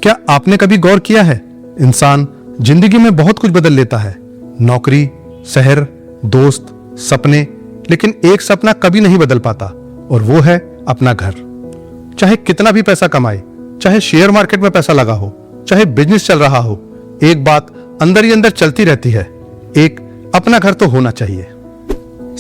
क्या आपने कभी गौर किया है, इंसान जिंदगी में बहुत कुछ बदल लेता है, नौकरी, शहर, दोस्त, सपने, लेकिन एक सपना कभी नहीं बदल पाता और वो है अपना घर। चाहे कितना भी पैसा कमाए, चाहे शेयर मार्केट में पैसा लगा हो, चाहे बिजनेस चल रहा हो, एक बात अंदर ही अंदर चलती रहती है, एक अपना घर तो होना चाहिए।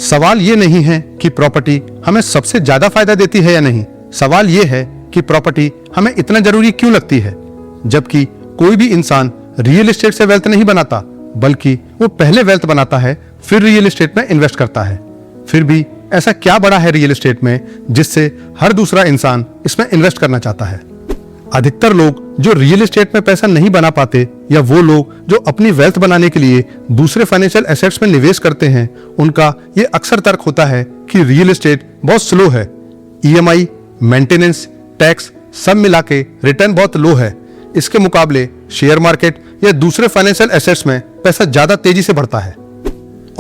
सवाल ये नहीं है कि प्रॉपर्टी हमें सबसे ज्यादा फायदा देती है या नहीं, सवाल ये है कि प्रॉपर्टी हमें इतना जरूरी क्यों लगती है। जबकि कोई भी इंसान रियल एस्टेट से वेल्थ नहीं बनाता, बल्कि वो पहले वेल्थ बनाता है, फिर रियल एस्टेट में इन्वेस्ट करता है। फिर भी ऐसा क्या बड़ा है रियल एस्टेट में जिससे हर दूसरा इंसान इसमें इन्वेस्ट करना चाहता है। अधिकतर लोग जो रियल एस्टेट में पैसा नहीं बना पाते या वो लोग जो अपनी वेल्थ बनाने के लिए दूसरे फाइनेंशियल एसेट्स में निवेश करते हैं, उनका ये अक्सर तर्क होता है कि रियल एस्टेट बहुत स्लो है, ईएमआई, मेंटेनेंस, टैक्स सब मिला के रिटर्न बहुत लो है। इसके मुकाबले शेयर मार्केट या दूसरे फाइनेंशियल एसेट्स में पैसा ज्यादा तेजी से बढ़ता है।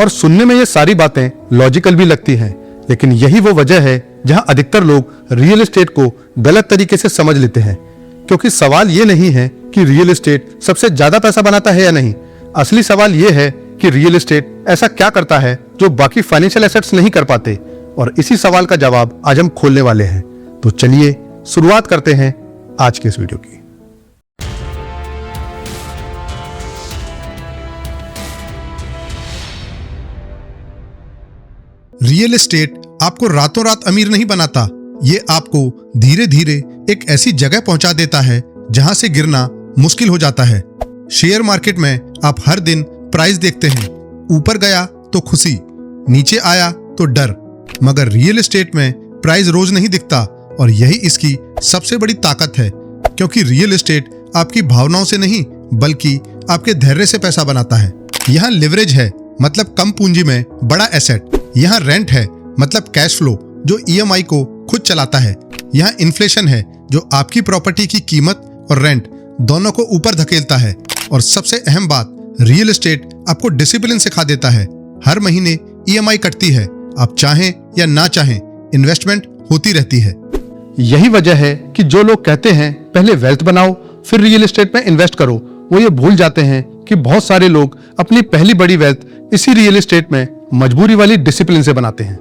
और सुनने में ये सारी बातें लॉजिकल भी लगती हैं, लेकिन यही वो वजह है जहां अधिकतर लोग रियल एस्टेट को गलत तरीके से समझ लेते हैं। क्योंकि सवाल ये नहीं है कि रियल एस्टेट सबसे ज्यादा पैसा बनाता है या नहीं, असली सवाल ये है कि रियल एस्टेट ऐसा क्या करता है जो बाकी फाइनेंशियल एसेट्स नहीं कर पाते। और इसी सवाल का जवाब आज हम खोलने वाले हैं। तो चलिए शुरुआत करते हैं आज के इस वीडियो की। रियल एस्टेट आपको रातों रात अमीर नहीं बनाता, ये आपको धीरे धीरे एक ऐसी जगह पहुंचा देता है जहां से गिरना मुश्किल हो जाता है। शेयर मार्केट में आप हर दिन प्राइस देखते हैं, ऊपर गया तो खुशी, नीचे आया तो डर, मगर रियल एस्टेट में प्राइस रोज नहीं दिखता और यही इसकी सबसे बड़ी ताकत है। क्योंकि रियल एस्टेट आपकी भावनाओं से नहीं बल्कि आपके धैर्य से पैसा बनाता है। यहाँ लिवरेज है, मतलब कम पूंजी में बड़ा एसेट। यहाँ रेंट है, मतलब कैश फ्लो जो ईएमआई को खुद चलाता है। यहाँ इन्फ्लेशन है जो आपकी प्रॉपर्टी की कीमत और रेंट दोनों को ऊपर धकेलता है। और सबसे अहम बात, रियल एस्टेट आपको डिसिप्लिन सिखा देता है। हर महीने ईएमआई कटती है, आप चाहें या ना चाहें इन्वेस्टमेंट होती रहती है। यही वजह है कि जो लोग कहते हैं पहले वेल्थ बनाओ फिर रियल एस्टेट में इन्वेस्ट करो, वो ये भूल जाते हैं कि बहुत सारे लोग अपनी पहली बड़ी वेल्थ इसी रियल एस्टेट में मजबूरी वाली डिसिप्लिन से बनाते हैं।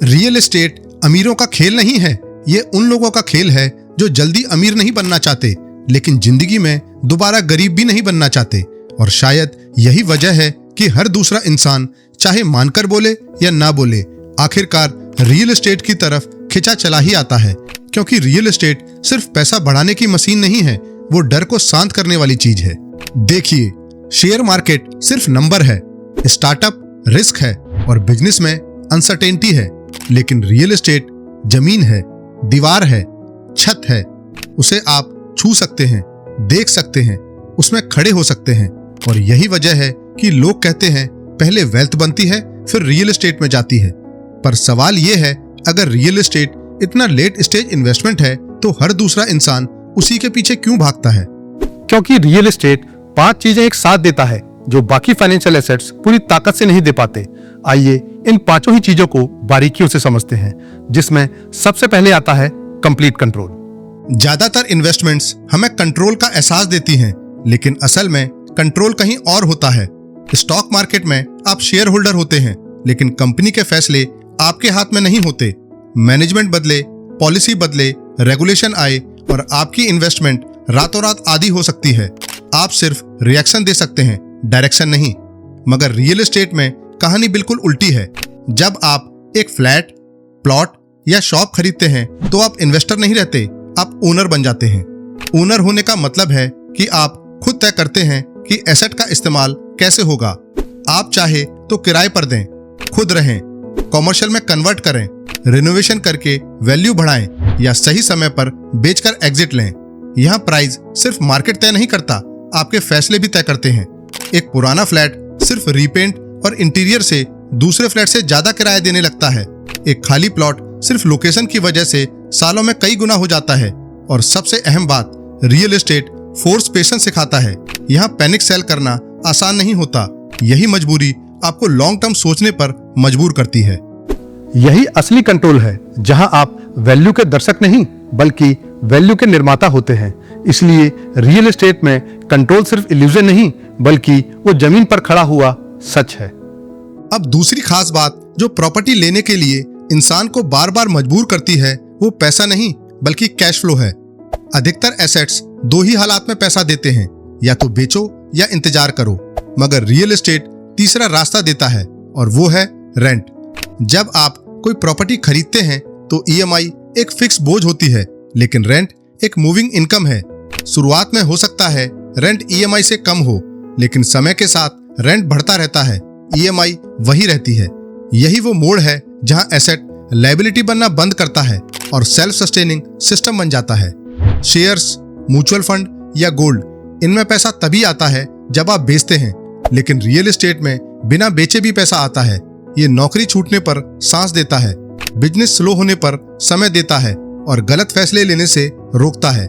रियल एस्टेट अमीरों का खेल नहीं है, ये उन लोगों का खेल है जो जल्दी अमीर नहीं बनना चाहते लेकिन जिंदगी में दोबारा गरीब भी नहीं बनना चाहते। और शायद यही वजह है कि हर दूसरा इंसान चाहे मानकर बोले या ना बोले, आखिरकार रियल एस्टेट की तरफ खिंचा चला ही आता है। क्योंकि रियल एस्टेट सिर्फ पैसा बढ़ाने की मशीन नहीं है, वो डर को शांत करने वाली चीज है। देखिए, शेयर मार्केट सिर्फ नंबर है, स्टार्टअप रिस्क है और बिजनेस में अनसर्टेनिटी है, लेकिन रियल एस्टेट जमीन है, दीवार है, छत है। उसे आप छू सकते हैं, देख सकते हैं, उसमें खड़े हो सकते हैं। और यही वजह है कि लोग कहते हैं पहले वेल्थ बनती है फिर रियल एस्टेट में जाती है। पर सवाल यह है, अगर रियल एस्टेट इतना लेट स्टेज इन्वेस्टमेंट है तो हर दूसरा इंसान उसी के पीछे क्यों भागता है? क्योंकि रियल एस्टेट 5 चीजें एक साथ देता है जो बाकी फाइनेंशियल एसेट्स पूरी ताकत से नहीं दे पाते। आइए इन 5 ही चीजों को बारीकियों से समझते हैं, जिसमें सबसे पहले आता है कंप्लीट कंट्रोल। ज्यादातर इन्वेस्टमेंट्स हमें कंट्रोल का एहसास देती हैं, लेकिन असल में कंट्रोल कहीं और होता है। स्टॉक मार्केट में आप शेयर होल्डर होते हैं, लेकिन कंपनी के फैसले आपके हाथ में नहीं होते। मैनेजमेंट बदले, पॉलिसी बदले, रेगुलेशन आए और आपकी इन्वेस्टमेंट रातों रात आधी हो सकती है। आप सिर्फ रिएक्शन दे सकते हैं, डायरेक्शन नहीं। मगर रियल एस्टेट में कहानी बिल्कुल उल्टी है। जब आप एक फ्लैट, प्लॉट या शॉप खरीदते हैं तो आप इन्वेस्टर नहीं रहते, आप ओनर बन जाते हैं। ओनर होने का मतलब है कि आप खुद तय करते हैं कि एसेट का इस्तेमाल कैसे होगा। आप चाहे तो किराए पर दें, खुद रहें, कॉमर्शियल में कन्वर्ट करें, रिनोवेशन करके वैल्यू बढ़ाएं या सही समय पर बेचकर एग्जिट लें। यहाँ प्राइस सिर्फ मार्केट तय नहीं करता, आपके फैसले भी तय करते हैं। एक पुराना फ्लैट सिर्फ रीपेंट और इंटीरियर से दूसरे फ्लैट से ज्यादा किराया देने लगता है। एक खाली प्लॉट सिर्फ लोकेशन की वजह से सालों में कई गुना हो जाता है। और सबसे अहम बात, रियल एस्टेट फोर्स पेशेंस सिखाता है। यहाँ पैनिक सेल करना आसान नहीं होता। यही मजबूरी आपको लॉन्ग टर्म सोचने पर मजबूर करती है। यही असली कंट्रोल है, जहां आप वैल्यू के दर्शक नहीं बल्कि वैल्यू के निर्माता होते हैं। इसलिए रियल एस्टेट में कंट्रोल सिर्फ इल्यूजन नहीं बल्कि वो जमीन पर खड़ा हुआ सच है। अब दूसरी खास बात जो प्रॉपर्टी लेने के लिए इंसान को बार बार मजबूर करती है वो पैसा नहीं बल्कि कैश फ्लो है। अधिकतर एसेट्स दो ही हालात में पैसा देते हैं, या तो बेचो या इंतजार करो, मगर रियल एस्टेट तीसरा रास्ता देता है और वो है रेंट। जब आप कोई प्रॉपर्टी खरीदते हैं तो ईएमआई एक फिक्स बोझ होती है, लेकिन रेंट एक मूविंग इनकम है। शुरुआत में हो सकता है रेंट ईएमआई से कम हो, लेकिन समय के साथ रेंट बढ़ता रहता है, ईएमआई वही रहती है। यही वो मोड़ है जहां एसेट लायबिलिटी बनना बंद करता है और सेल्फ सस्टेनिंग सिस्टम बन जाता है। शेयर्स, म्यूचुअल फंड या गोल्ड, इनमें पैसा तभी आता है जब आप बेचते हैं, लेकिन रियल एस्टेट में बिना बेचे भी पैसा आता है। ये नौकरी छूटने पर सांस देता है, बिजनेस स्लो होने पर समय देता है और गलत फैसले लेने से रोकता है।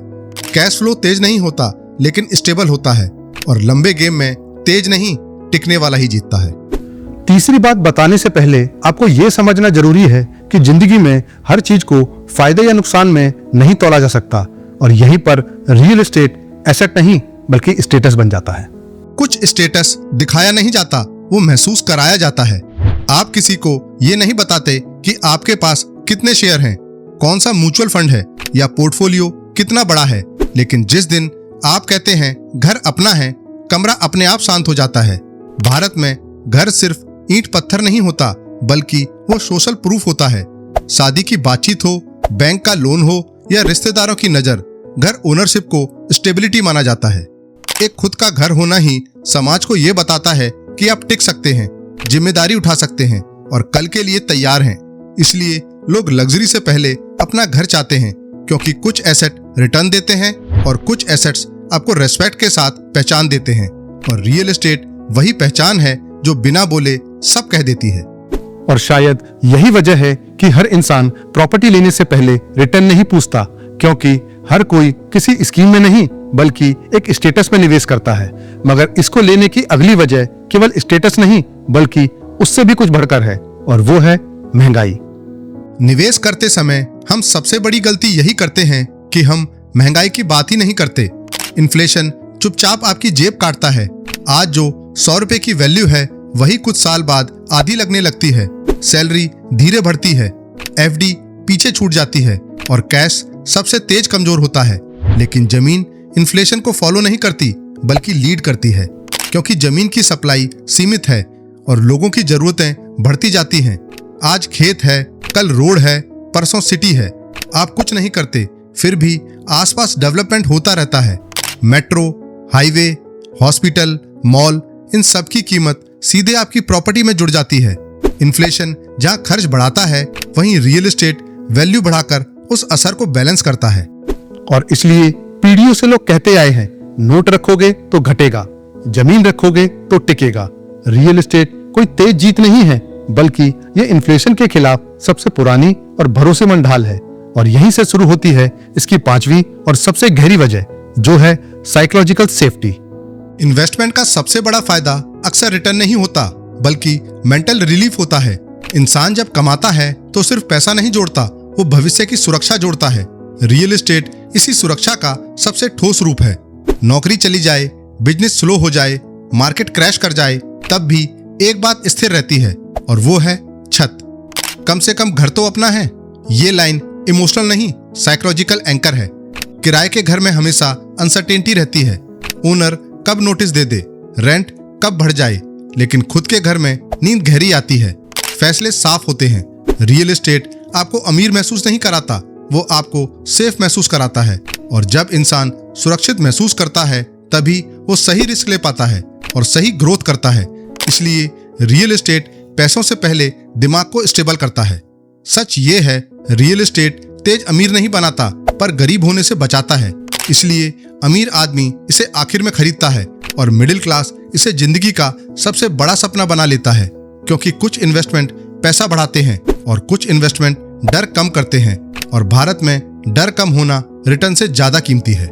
कैश फ्लो तेज नहीं होता लेकिन स्टेबल होता है, और लंबे गेम में तेज नहीं टिकने वाला ही जीतता है। तीसरी बात बताने से पहले आपको यह समझना जरूरी है कि जिंदगी में हर चीज को फायदे या नुकसान में नहीं तोला जा सकता, और यहीं पर रियल एस्टेट एसेट नहीं बल्कि स्टेटस बन जाता है। कुछ स्टेटस दिखाया नहीं जाता, वो महसूस कराया जाता है। आप किसी को ये नहीं बताते कि आपके पास कितने शेयर हैं, कौन सा म्यूचुअल फंड है या पोर्टफोलियो कितना बड़ा है, लेकिन जिस दिन आप कहते हैं घर अपना है, कमरा अपने आप शांत हो जाता है। भारत में घर सिर्फ ईंट पत्थर नहीं होता बल्कि वो सोशल प्रूफ होता है। शादी की बातचीत हो, बैंक का लोन हो या रिश्तेदारों की नजर, घर ओनरशिप को स्टेबिलिटी माना जाता है। एक खुद का घर होना ही समाज को ये बताता है कि आप टिक सकते हैं, जिम्मेदारी उठा सकते हैं और कल के लिए तैयार हैं। इसलिए लोग लग्जरी से पहले अपना घर चाहते हैं, क्योंकि कुछ एसेट रिटर्न देते हैं और कुछ एसेट्स आपको रेस्पेक्ट के साथ पहचान देते हैं, और रियल एस्टेट वही पहचान है जो बिना बोले सब कह देती है। और शायद यही वजह है कि हर इंसान प्रॉपर्टी लेने से पहले रिटर्न नहीं पूछता, क्योंकि हर कोई किसी स्कीम में नहीं बल्कि एक स्टेटस में निवेश करता है। मगर इसको लेने की अगली वजह केवल स्टेटस नहीं बल्कि उससे भी कुछ बढ़कर है, और वो है महंगाई। निवेश करते समय हम सबसे बड़ी गलती यही करते हैं कि हम महंगाई की बात ही नहीं करते। इन्फ्लेशन चुपचाप आपकी जेब काटता है। आज जो 100 रुपए की वैल्यू है वही कुछ साल बाद आधी लगने लगती है। सैलरी धीरे बढ़ती है, एफडी पीछे छूट जाती है और कैश सबसे तेज कमजोर होता है। लेकिन जमीन इन्फ्लेशन को फॉलो नहीं करती बल्कि लीड करती है, क्योंकि जमीन की सप्लाई सीमित है और लोगों की जरूरतें बढ़ती जाती हैं। आज खेत है, कल रोड है, परसों सिटी है। आप कुछ नहीं करते, फिर भी आसपास डेवलपमेंट होता रहता है। मेट्रो, हाईवे, हॉस्पिटल, मॉल, इन सब की कीमत सीधे आपकी प्रॉपर्टी में जुड़ जाती है। इन्फ्लेशन जहां खर्च बढ़ाता है वहीं रियल एस्टेट वैल्यू बढ़ाकर उस असर को बैलेंस करता है। और इसलिए पीढ़ियों से लोग कहते आए हैं, नोट रखोगे तो घटेगा, जमीन रखोगे तो टिकेगा। रियल एस्टेट कोई तेज जीत नहीं है बल्कि ये इन्फ्लेशन के खिलाफ सबसे पुरानी और भरोसेमंद ढाल है। और यहीं से शुरू होती है इसकी पांचवी और सबसे गहरी वजह, जो है साइकोलॉजिकल सेफ्टी। इन्वेस्टमेंट का सबसे बड़ा फायदा अक्सर रिटर्न नहीं होता बल्कि मेंटल रिलीफ होता है। इंसान जब कमाता है तो सिर्फ पैसा नहीं जोड़ता, वो भविष्य की सुरक्षा जोड़ता है। रियल एस्टेट इसी सुरक्षा का सबसे ठोस रूप है। नौकरी चली जाए, बिजनेस स्लो हो जाए, मार्केट क्रैश कर जाए, तब भी एक बात स्थिर रहती है और वो है छत। कम से कम घर तो अपना है। ये लाइन इमोशनल नहीं, साइकोलॉजिकल एंकर है। किराए के घर में हमेशा अनसर्टेनिटी रहती है। ओनर कब नोटिस दे दे, रेंट कब बढ़ जाए, लेकिन खुद के घर में नींद गहरी आती है, फैसले साफ होते हैं। रियल एस्टेट आपको अमीर महसूस नहीं कराता, वो आपको सेफ महसूस कराता है। और जब इंसान सुरक्षित महसूस करता है तभी वो सही रिस्क ले पाता है और सही ग्रोथ करता है। इसलिए रियल एस्टेट पैसों से पहले दिमाग को स्टेबल करता है। सच ये है, रियल एस्टेट तेज अमीर नहीं बनाता पर गरीब होने से बचाता है। इसलिए अमीर आदमी इसे आखिर में खरीदता है और मिडिल क्लास इसे जिंदगी का सबसे बड़ा सपना बना लेता है, क्योंकि कुछ इन्वेस्टमेंट पैसा बढ़ाते हैं और कुछ इन्वेस्टमेंट डर कम करते हैं, और भारत में डर कम होना रिटर्न से ज्यादा कीमती है।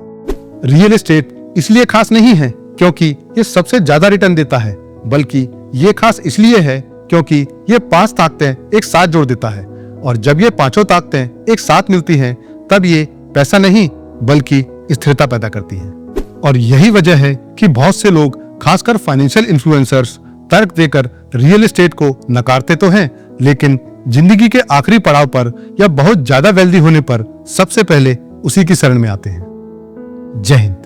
रियल एस्टेट इसलिए खास नहीं है क्योंकि ये सबसे ज्यादा रिटर्न देता है, बल्कि ये खास इसलिए है क्योंकि ये 5 ताकतें एक साथ जोड़ देता है। और जब ये पांचों ताकतें एक साथ मिलती हैं तब ये पैसा नहीं बल्कि स्थिरता पैदा करती हैं। और यही वजह है कि बहुत से लोग, खासकर फाइनेंशियल इन्फ्लुएंसर्स, तर्क देकर रियल एस्टेट को नकारते तो हैं, लेकिन जिंदगी के आखिरी पड़ाव पर या बहुत ज्यादा वेल्दी होने पर सबसे पहले उसी की शरण में आते हैं। जय हिंद।